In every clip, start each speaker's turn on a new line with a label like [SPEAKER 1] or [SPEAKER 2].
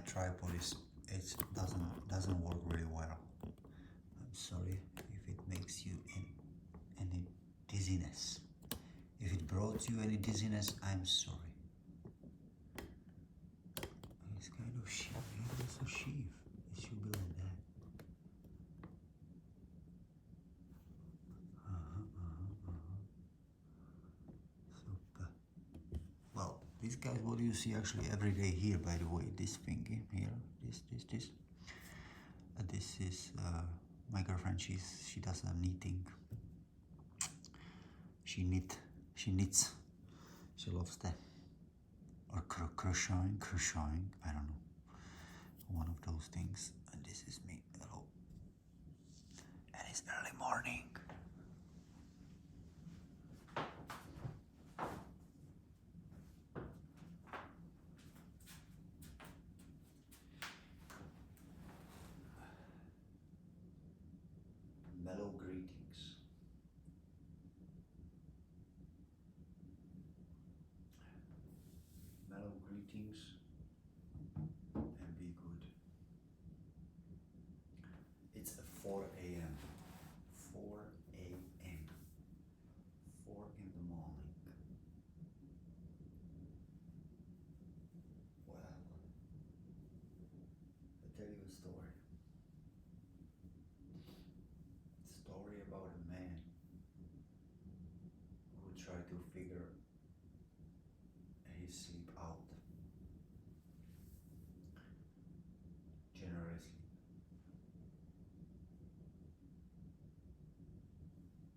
[SPEAKER 1] tripod it doesn't work really well. I'm sorry if it makes you any dizziness. If it brought you any dizziness, I'm sorry. It's kind of sheaf. It's a sheaf. It should be like that. Super. Well, these guys, what do you see actually every day here, by the way? This thingy here, this. This is my girlfriend. She does knitting. She knits. She loves that. Or crocheting. I don't know. One of those things. And this is me. Hello. And it's early morning. Mellow Greetings. Mellow Greetings and be good. It's 4 a.m. 4 a.m. 4 in the morning. Well, I'll tell you a story. Story about a man who tried to figure his sleep out generously.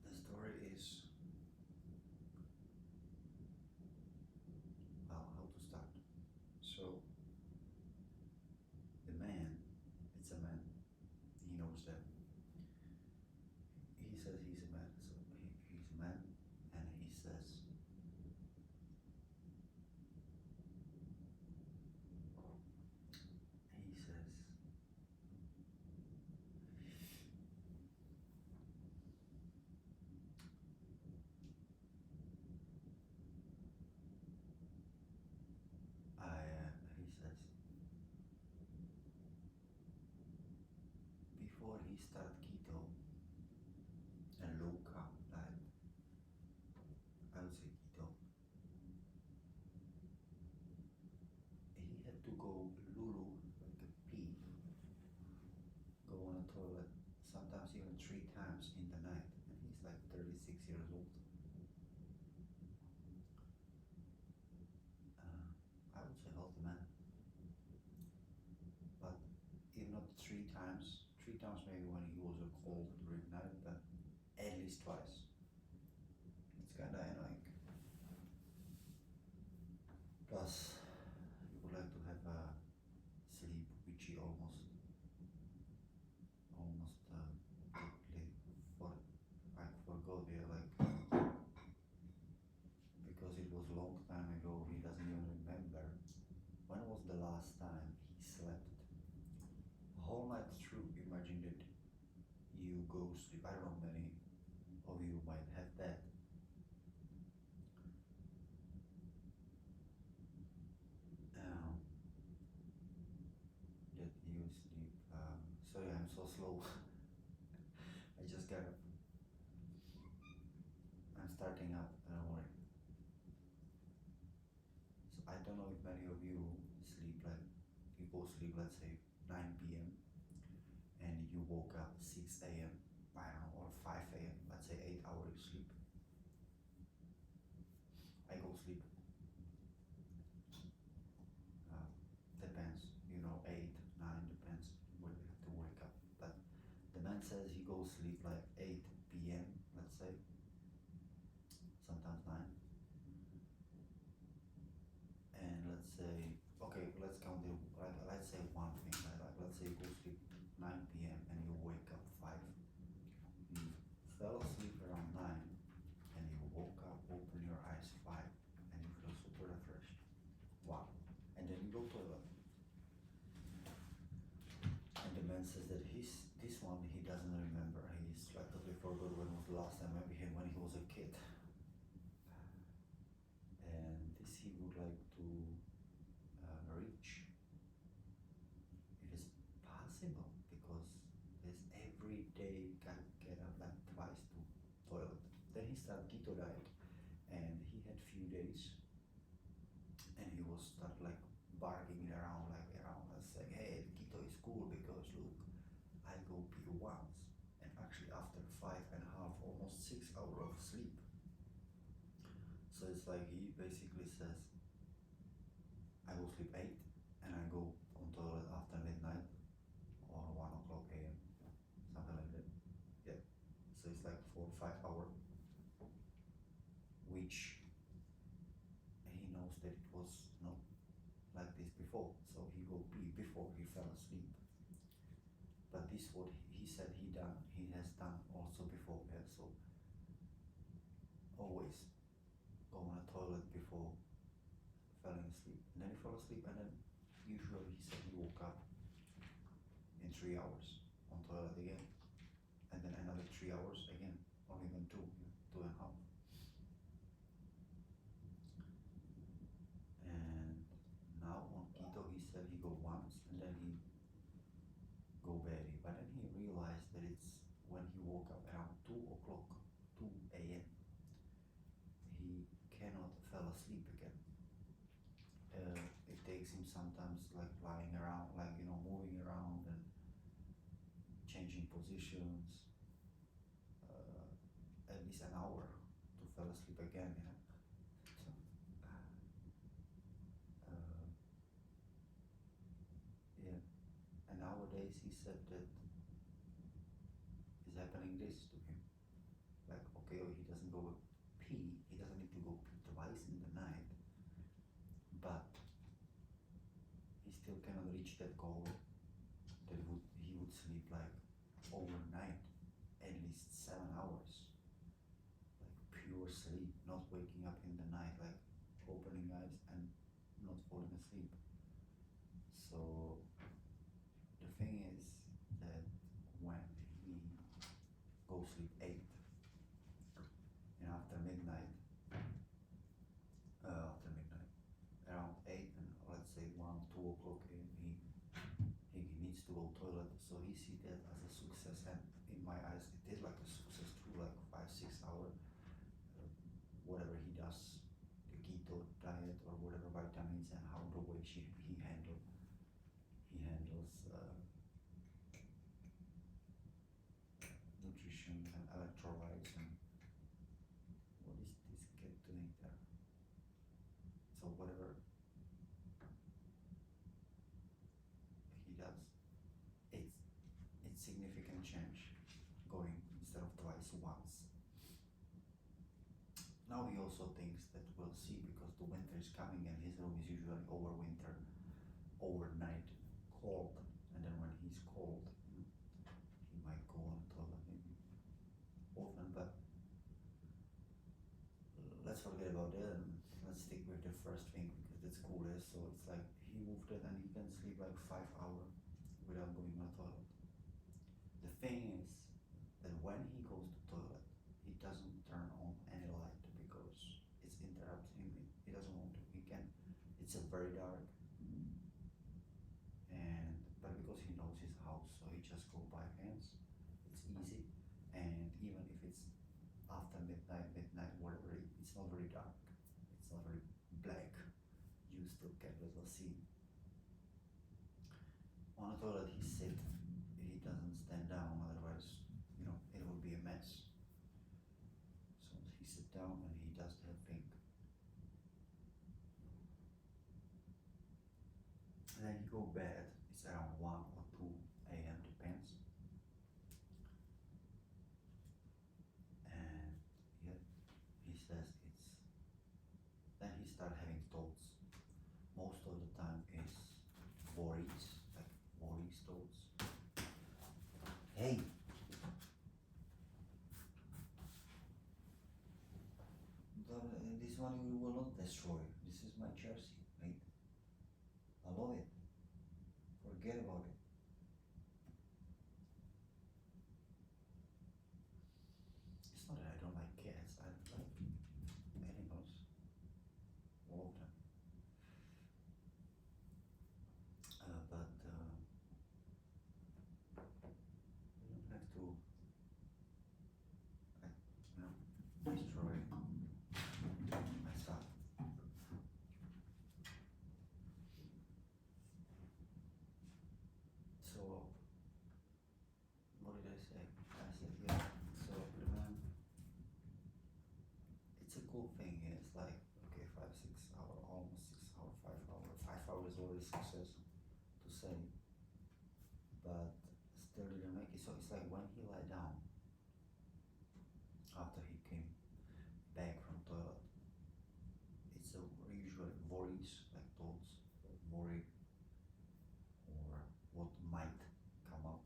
[SPEAKER 1] The story is, well, how to start? So, the man, it's a man, he knows that. He says he's a man, so he's a man, and he says, he says, before he start keto and low carb diet, I would say keto, he had to go lulu, like a pee, go on a toilet, sometimes even 3 times in the night, and he's like 36 years old. I would say healthy man, but if not 3 times maybe when he was a cold during night, but at least twice. It's kinda annoying. Plus, he would like to have a sleep which he almost I forgot, yeah, like, because it was a long time ago, he doesn't even remember. When was the last time he slept a whole night through? Imagine that you go sleep, I don't know, many of you might have that. That you sleep, sorry, I'm so slow. I just got up. I'm starting up, don't worry. So I don't know if many of you sleep like, you go sleep, let's say 9 p.m. and you woke up 6 a.m. I don't know, or 5 a.m. Let's say 8 hours sleep. I go sleep. Depends, 8, 9, depends when you have to wake up. But the man says he goes sleep like 8 p.m. let's say, sometimes 9. And let's say, okay, let's count it, like, let's say one thing, like let's say you go sleep 9 p.m. and you wake up 5. You fell asleep around 9 and you woke up, open your eyes 5, and you feel super refreshed. Wow. And then you go to toilet. And the man says that this one he doesn't remember. He's like totally forgot when was the last time, maybe when he was a kid. And this he would like to was start like barking it around, like around and saying, hey, the keto is cool because look, I go pee once, and actually after 5.5, almost 6 hours of sleep. So it's like he basically says, I go sleep 8 and I go on toilet after midnight or 1 o'clock a.m. something like that. Yeah. So it's like 4 or 5 hours, which he knows that it was not like this before. So he go pee before he fell asleep. But this what he said he has done also before. Yeah. So always go on a toilet before falling asleep. And then he fell asleep, and then usually he said he woke up in 3 hours on toilet again, and then another 3 hours again, or even 2.5. And now on keto he said he go once and then he go very, but then he realized that it's when he woke up around 2 o'clock, 2 a.m. he cannot fall asleep again. It takes him sometimes like lying around, like moving around and changing positions, at least an hour to fall asleep again. So, yeah. And nowadays he said that is happening this to him. Like, okay, he doesn't go pee, he doesn't need to go pee twice in the night, but he still cannot reach that goal that he would sleep like overnight, at least 7 hours, like pure sleep, not waking up in the night, like opening eyes and not falling asleep. So the thing is that when he goes sleep 8 and after midnight, around 8 and let's say 1, 2 o'clock he needs to go toilet. So he see that as a success, and in my eyes it is like a success too, like 5-6 hour, whatever he does, the keto diet or whatever vitamins and how the way he handles nutrition and electrolytes and what is this cat doing there? So whatever he does, it's significant change going instead of twice, once. Now he also thinks that we'll see, because the winter is coming and his room is usually overnight cold, and then when he's cold he might go on the toilet maybe often, but let's forget about that and let's stick with the first thing because that's coolest. So it's like he moved it and he can sleep like 5 hours without going to the toilet. The thing is that when he goes to toilet, he doesn't turn on any light because it's interrupting him. He doesn't want to. He can. It's a very dark, and but because he knows his house, so he just go by hands. It's easy, and even if it's after midnight, whatever, it's not very dark. It's not very black. You still can little see. On the toilet, he sit. He doesn't stand down, otherwise, it would be a mess. So he sit down and he does that thing. And then he go bed. It's around 1 or 2 a.m. depends. And yeah, he says then he start having thoughts. Most of the time is worries, like worries thoughts. Hey! This one you will not destroy. This is my jersey, mate. I love it. Forget about it. It's not that I don't like cats. I like animals. All of them. But you don't have to destroy my stuff. thing is like, okay, 5, 6 hour, almost 6 hour, 5 hour. 5 hours already success to say, but still didn't make it. So it's like when he lie down after he came back from toilet, it's a usually worries, like thoughts, worry, or what might come up,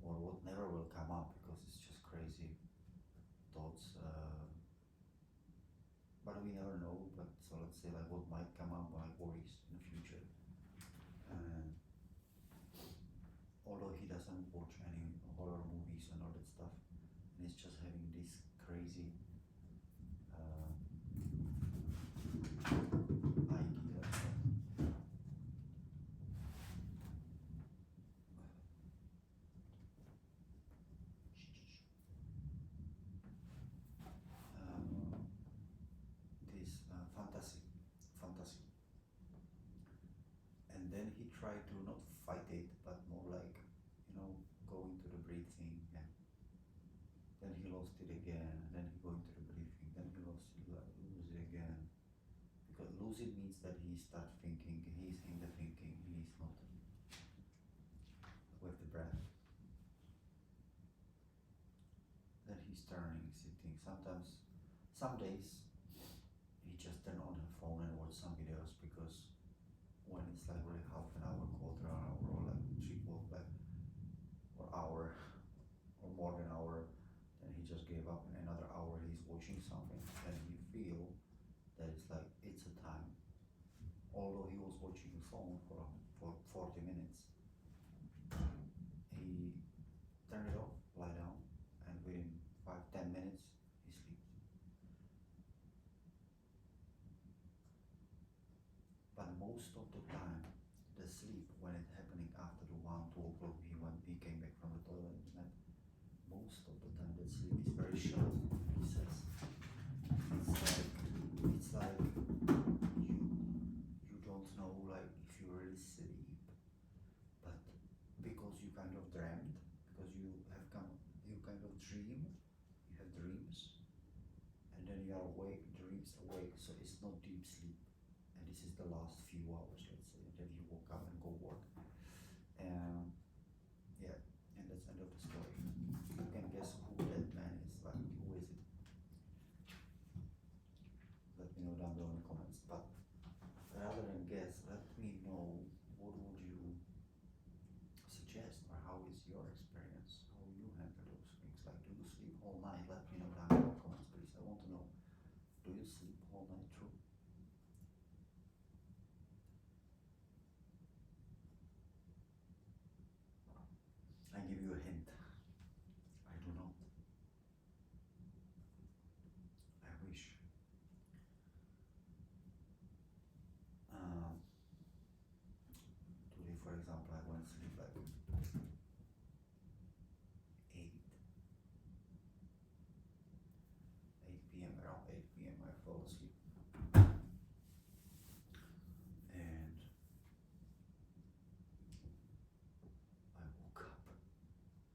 [SPEAKER 1] or what never will come up because it's just crazy thoughts. But we never know. But so let's say like what might come up, like worries in the future. And although he doesn't watch any horror movies and all that stuff, and he's just having this crazy idea this fantasy, and then he tried to not fight it, but more like, go into the breathing, and then he lost it again, and then he go into the breathing, then he lost it, lose it again. Because lose it means that he starts thinking, he's in the thinking, he's not with the breath. Then he's turning, sitting. Sometimes, some days, he just turn on the phone and watch some videos, because when it's like really half an hour, quarter hour, or like three-quarter, like, or hour, or more than hour, then he just gave up. In another hour he's watching something, and he feel that it's like it's a time. Although he was watching the phone for 40 minutes, he turned it off, lie down, and within 5-10 minutes he sleeps. But most of the time, the sleep, when it's happening after the 1-2 o'clock, when he came back from the toilet, most of the time that sleep is very shallow. He says it's like you don't know, like, if you really sleep, but because you kind of dreamt, because you kind of dream, you have dreams, and then you are awake, dreams awake, so it's not deep sleep. And this is the last few hours, let's say, and then you woke up and go work. And yeah, and that's the end of the story. You can guess who that man is, like, who is it? Let me know down below in the comments. But rather than guess, let me know what would you suggest, or how is your experience, how you handle those things. Like, do you sleep all night? Let me know down below in the comments, please. I want to know, do you sleep all night through? I give you a hint. I do not. I wish. Today, for example, I went to sleep like 8 p.m. Around 8 p.m. I fall asleep. And I woke up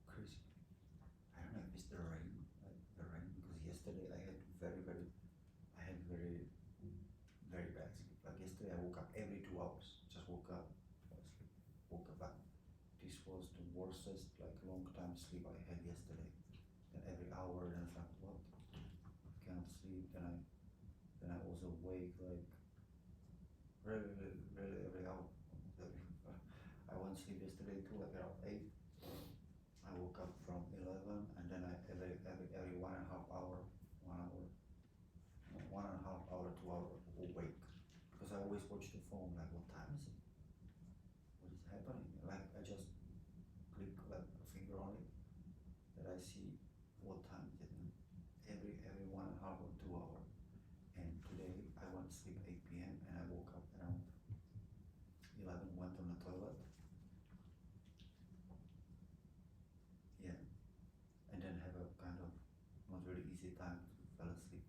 [SPEAKER 1] crazy. I don't know if it's the rain, because yesterday I had very bad sleep. Like yesterday I woke up every 2 hours. Just woke up, fell asleep, woke up. But this was the worstest, like, long time sleep I had yesterday. Then every hour, then it's like, what? I can't sleep. Then I was awake, like, really every hour. I went to sleep yesterday too, like around 8. I woke up from 11, and then every 1.5 hour, 2 hour awake, because I always watch the phone, like, what time is it? What is happening? Like, I just click like a finger on it, that I see what time is it. Every 1.5 or 2 hour. And today I went to sleep 8 p.m. and I woke up around 11, went on the toilet. Yeah. And then have a kind of not really easy time to fall asleep.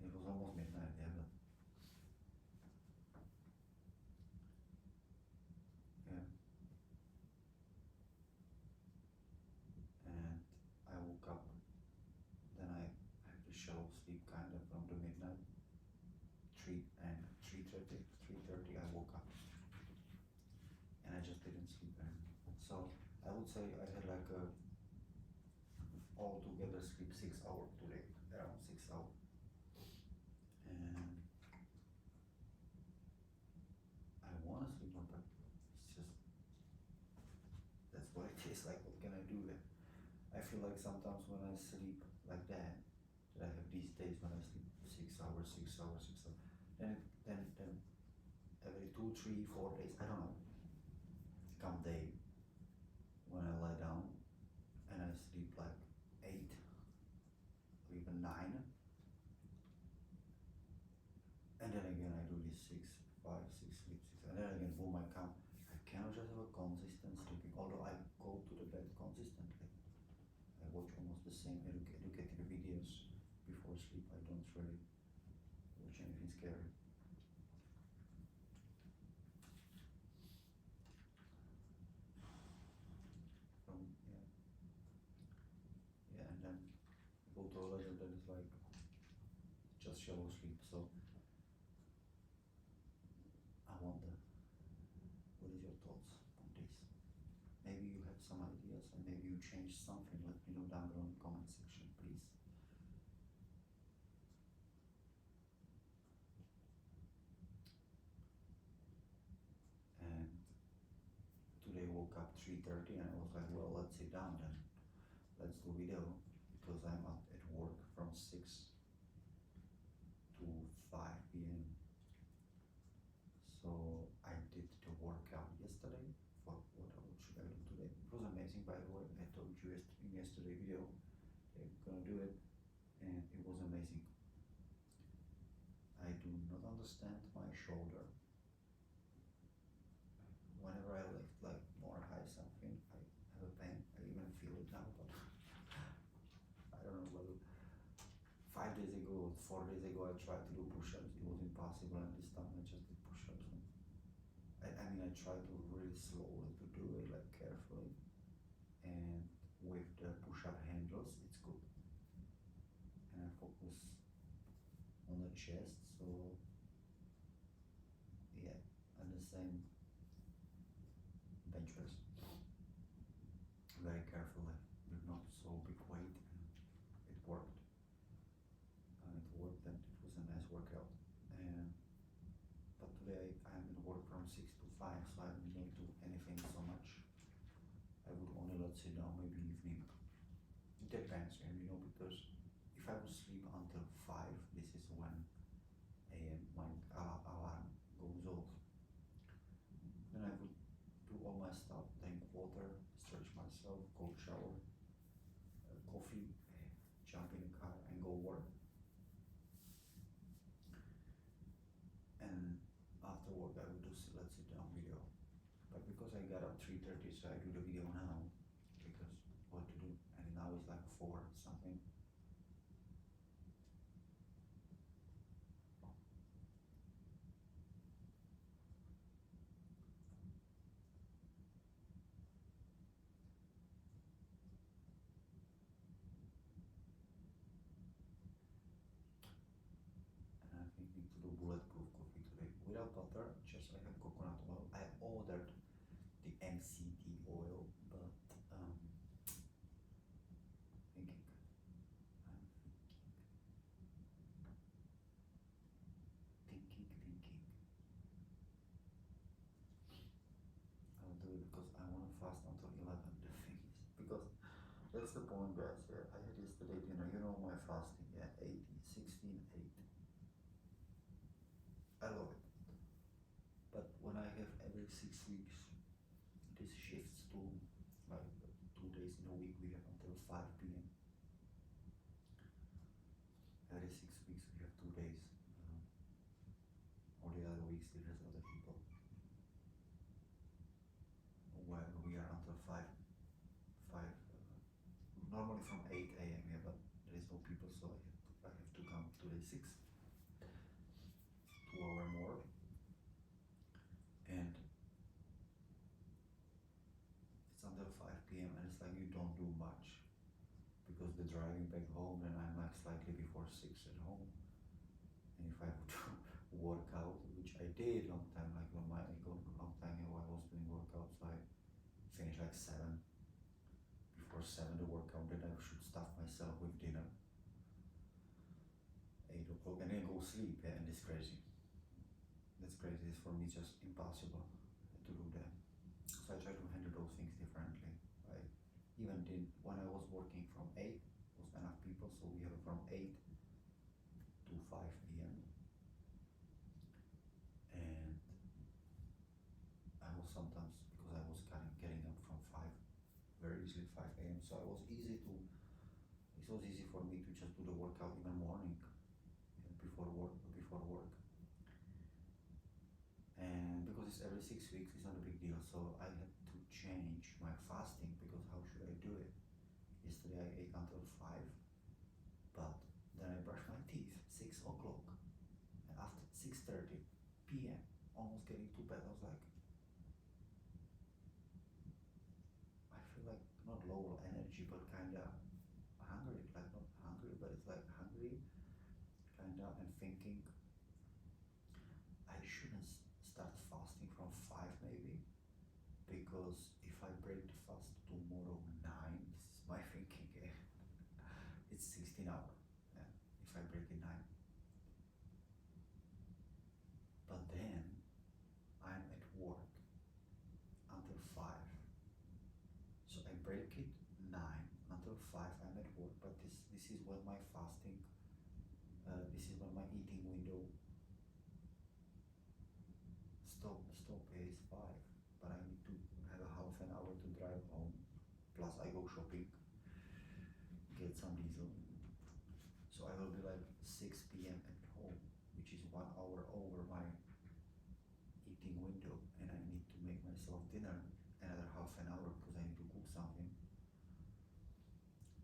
[SPEAKER 1] It was almost midnight, yeah, but yeah. And I woke up, then I sleep, and 3:30 I woke up, and I just didn't sleep anymore. So I would say I had like a altogether sleep 6 hours today, around 6 hours, and I want to sleep more, but it's just that's what it is. Like, what can I do then? I feel like sometimes when I sleep like that I have these days when I sleep 6 hours, 6 hours, 6 hours. Then every 2, 3, 4 days, I don't know, come day when I lie down and I sleep like 8 or even 9, and then again I do this 6, 5, 6 sleep 6, and then again boom, I cannot just have a consistent sleeping. Although I go to the bed consistently, I watch almost the same educative videos before sleep. I don't really watch anything scary. Yeah, and then go to a level that is like just shallow sleep. So I wonder, what is your thoughts on this? Maybe you have some ideas, and maybe you changed something. Let me know down below in the comment section, please. And today I woke up 3:30 and I was like, well, let's sit down then. Let's do video, because I'm at work from 6 to 5 p.m. So I did the workout yesterday. For what should I do today? It was amazing, by the way. I told you in yesterday's video I'm gonna do it, and it was amazing. I do not understand my shoulder. Whenever I lift like more high something, I have a pain. I even feel it now, but I don't know whether 5 days ago, 4 days ago, I tried to do push-ups. It was impossible, and this time I just did push-ups. I mean, I try to really slowly to do it, like carefully, and with the push-up handles, it's good. And I focus on the chest, so yeah, and the same bench press, very carefully, with not so big weight, and it worked. And it worked, and it was a nice workout. And but today I'm in work from 6 to 5, so I will not do anything so much. I would only sit down maybe evening. It depends, because if I would sleep until 5, this is when my alarm goes off. Then I would do all my stuff, drink water, stretch myself, cold shower, coffee, jump in the car and go work. And after work I would do let's sit down video. But because I got up 3:30, so I do the video now, because what to do, and now it's like 4 something. And I think need to do bulletproof coffee today without butter. Just I have coconut oil. I ordered the MCT oil, but thinking. I'll do it because I want to fast until 11. The thing is, because that's the point, guys. Yeah, I had yesterday dinner. You know my fasting. Yeah, 80, 16, 8. I love it. But when I have every 6 weeks, this shifts to like 2 days in a week. We have until 5 p.m. Every 6 weeks we have 2 days. All the other weeks there's other people. Where we are until 5, normally from 8 a.m. Yeah, but there is no people, so I have to come today 6, 2 hours more, and it's until 5 p.m. and it's like you don't do much, because the driving back home, then I'm like slightly before 6 at home, and if I would I did long time, like when my long time ago I was doing workouts, I finished like 7, before 7 the workout, then I should stuff myself with dinner, 8 o'clock, and then go sleep, yeah, and it's crazy. That's crazy, it's for me just impossible to do that. So I try to handle those things differently. I even did, when I was working from 8, was enough people, so we have from 8 to 5 p.m. And I was sometimes, because I was kind of getting up from 5, very easily 5 a.m. So it was easy for me to just do the workout in the morning, before work. And because it's every 6 weeks, it's not a big deal. So I had to change my fasting, because how should I do it? Yesterday I ate until 5, but then I brushed my teeth 6 o'clock, and after 6:30 p.m. almost getting to bed, I was like, I feel like not low energy, but kinda hungry, like not hungry, but it's like hungry, kinda, and thinking I shouldn't start fasting from 5 maybe, because if I break the fast tomorrow 9, this is my thinking, it's 16 hours, yeah, if I break it 9. But then I'm at work until 5. So I break it 9 until 5, I'm at work, but this is when my fasting, this is when my eating window stop is 5, but I need to have a half an hour to drive home, plus I go shopping, get some diesel. So I will be like 6 p.m. at home, which is 1 hour over my eating window, and I need to make myself dinner another half an hour, because I need to cook something.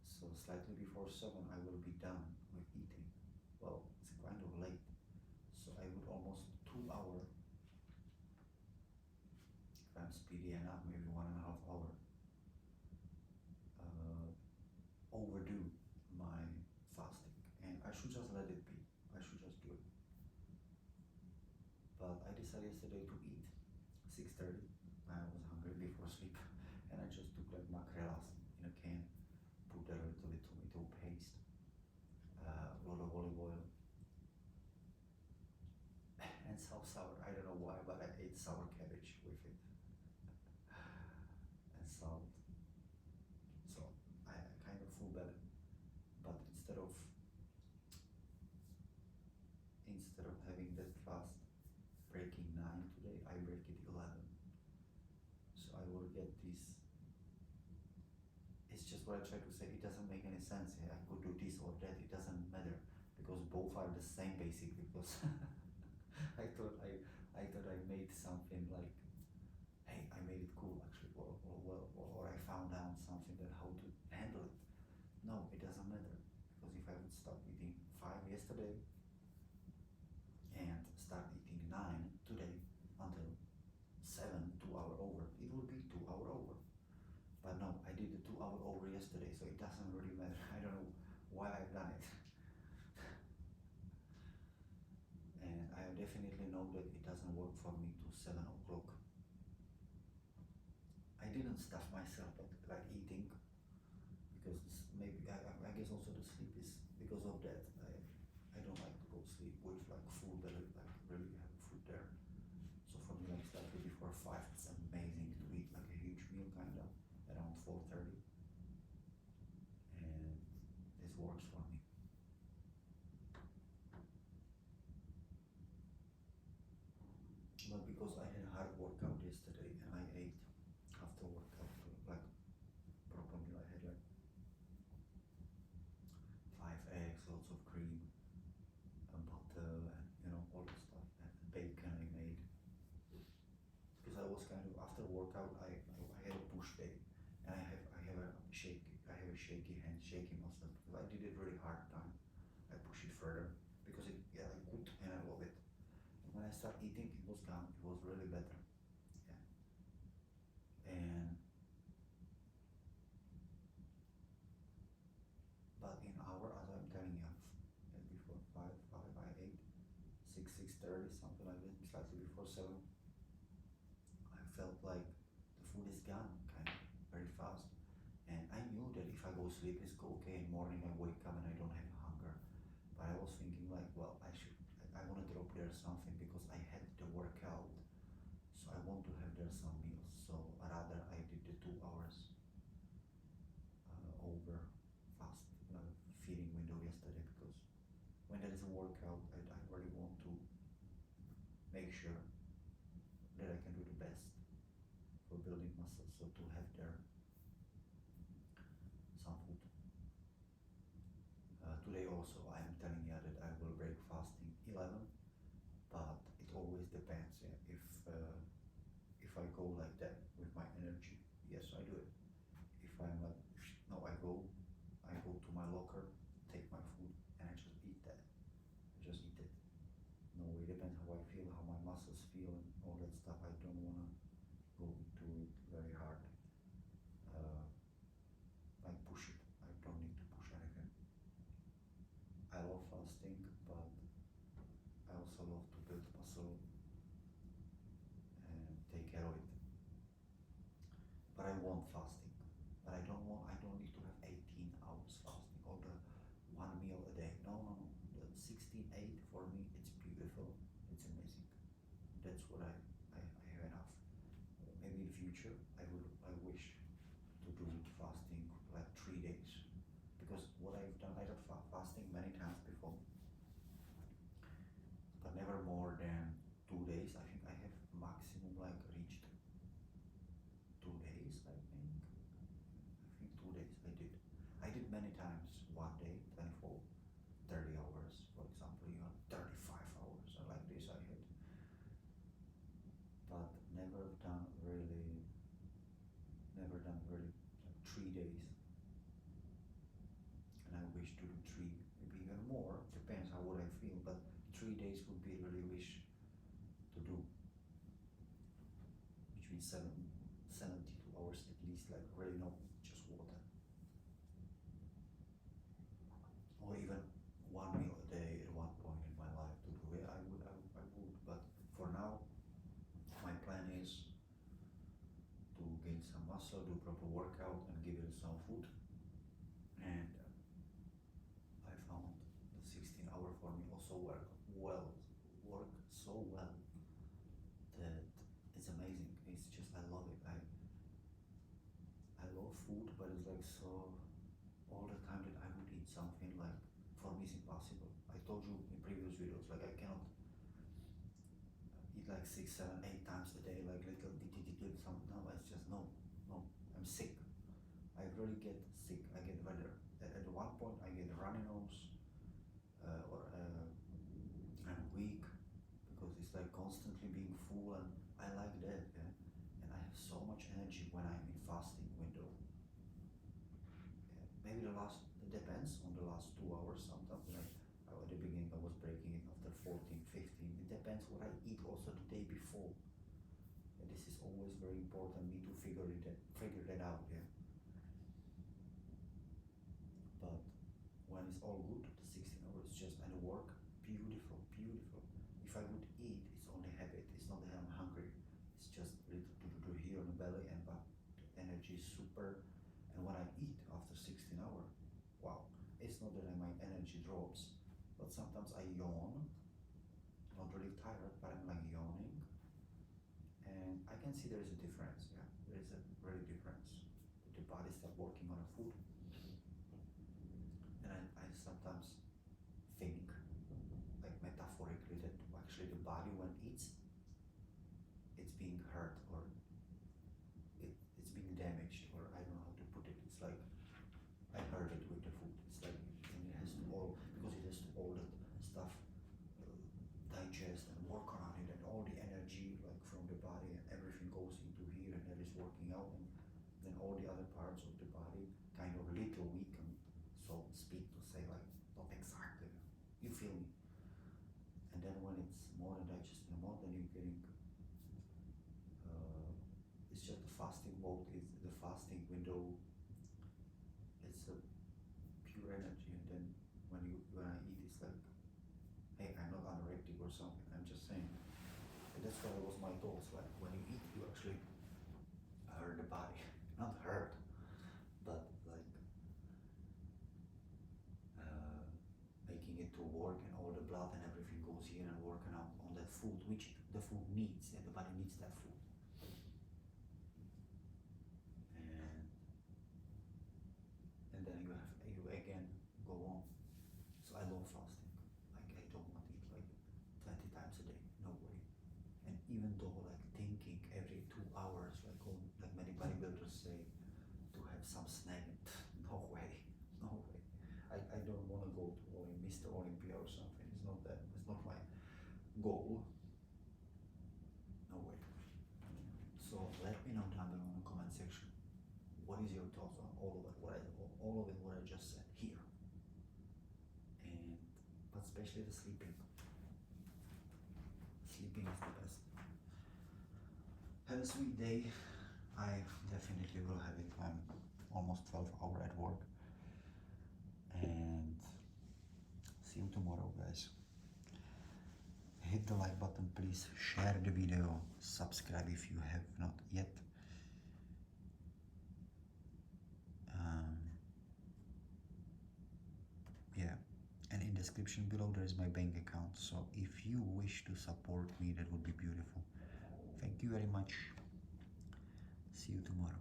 [SPEAKER 1] So slightly before 7 I will be done with eating. Well, it's kind of late, so I would almost 2 hour, if I'm speedy enough, maybe 1.5 hour, overdo my fasting, and I should just let it be. I should just do it. But I decided yesterday to eat 6:30. I was hungry before sleep, and I just took like macrelas in a can, put a little bit tomato paste, a lot of olive oil, and sour. I don't know why, but I ate sour cabbage with it, and salt. So I kind of full belly, but instead of having that fast, breaking 9 today, I break it 11. So I will get this. It's just what I try to say. It doesn't make any sense. Yeah? I could do this or that. It doesn't matter, because both are the same basically. Because I thought I made something like, hey, I made it cool actually, or I found out something that how to handle it. No, it doesn't matter, because if I would stop eating 5 yesterday and start eating 9 today until 7, 2 hour over, it would be 2 hour over. But no, I did the 2 hour over yesterday, so it doesn't really matter. I don't know why I've done it. And I definitely know that it doesn't work for me to 7 o'clock. I didn't stuff myself, but like eating, because maybe I guess also the sleep is because of that. I don't like to go sleep with like full belly, like really have food there. So for me, like slightly before 5, it's amazing to eat like a huge meal, kinda around 4:30, and this works for me. But because I had a hard workout yesterday and I ate after workout, like properly, I had like 5 eggs, lots of cream, and butter, and all that stuff, and bacon I made. Because I was kind of, after workout, I had a push day, and I have a shaky hand, shaky muscle, because I did it really hard time. I push it further, because I could, and I love it. And when I start eating, it was gone. It was really better. Yeah. And but in hour, as I'm telling you, before 5 I ate 6:30 6:30, something like that, slightly before 7, I felt like the food is gone, kind of, very fast. And I knew that if I go sleep, it's okay. In the morning, I wake up and I don't have hunger. But I was thinking like, well, I want to drop there something because I had the workout. So I want to have there some meals. So rather I did the 2 hours over fast feeding window yesterday, because when there is a workout, I really want to make sure that I can do the best for building muscles. So to have there some food. Today also I am telling you that I will break fasting 11, but it always depends. Yeah? If I go like that with my energy, yes, I do it. If I'm like, no, I go to my locker, take my food, and I just eat that. I just eat it. No, it depends how I feel, how my muscles feel, and all that stuff. I don't wanna go into it very hard. I push it. I don't need to push anything. I love fasting, but I also love to build muscle and take care of it. But I want fasting. But I don't need to have 18 hours fasting or the 1 meal a day. No. The 16/8 for me, it's beautiful. It's amazing. That's what I have enough. Maybe in the future I wish to do fasting like 3 days. Because what I've done, I did fasting many times before, but never more than 2 days. I think I have maximum like reached 2 days. I think 2 days I did many times 1 day, 24, 30 hours, for example, even 35 hours. I like this I had, but never done really like 3 days. And I wish to do 3, maybe even more, depends how would I feel, but 3 days would be really wish to do, which means 72 hours at least, like really no, just water. Or even 1 meal a day at one point in my life to do it, I would, but for now, my plan is to gain some muscle, do proper workout, and give it some food. And I found the 16-hour for me also work so well that it's amazing. It's just, I love it. I love food, but it's like so all the time that I would eat something, like for me it's impossible. I told you in previous videos, like I cannot eat like 6, 7, 8 times a day, like little some. No, it's just no. I'm sick. I really get sick. I get rather at one point I get a runny nose, or I'm weak because it's like constantly being full, and I like that. Yeah? And I have so much energy when I'm in fasting window. Maybe it depends on the last 2 hours. Sometimes like at the beginning I was breaking it after 14, 15. It depends what I eat also the day before. And this is always very important me to figure that out. Yeah. But when it's all good, the 16 hours just and the work, beautiful. If I would eat, it's only habit. It's not that I'm hungry. It's just little to here on the belly, and but the energy is super. And when I eat after 16 hours, wow, it's not that my energy drops, but sometimes I yawn, not really tired, but I'm like yawning, and I can see there is a difference. Yeah, there is a really difference. The body starts working on the food, and I sometimes think, like metaphorically, that actually the body when it eats, it's being hurt, or it's being damaged, or I don't know how to put it. It's like I hurt it with the food. It's like, and it has to all, because it has to all that stuff digest and work on it, and all the energy like from the body and everything goes into here, and that is working out, and then all the other parts of the body kind of little weaken, so speak, to say like not exactly. You feel me? And then when it's more than digesting, more than you're getting, it's just the fasting mode. Is the fasting window. It's a pure energy, and then when I eat, it's like, hey, I'm not anorectic or something. I'm just same. That's why it was my thoughts. Like when you eat, you actually hurt the body, not hurt, but like making it to work, and all the blood and everything goes here and working out on that food, which the food needs, and the body needs that food. And then you again go on. So I love fasting. Like I don't want to eat like 20 times a day, no way. And even though like thinking every 2 hours, like all, like many bodybuilders say, to have some snack, no way, no way. I don't want to go to Mr. Olympia or something. It's not that. It's not my goal. No way. So let me know down below in the comment section. What is your thoughts on all of it? What I just said here, and but especially the sleeping. Sleeping is the best. Have a sweet day. I definitely will have it. I'm almost 12 hours at work, and see you tomorrow, guys. Hit the like button, please. Share the video. Subscribe if you have not yet. Yeah, and in description below there is my bank account, so if you wish to support me, that would be beautiful. Thank you very much. See you tomorrow.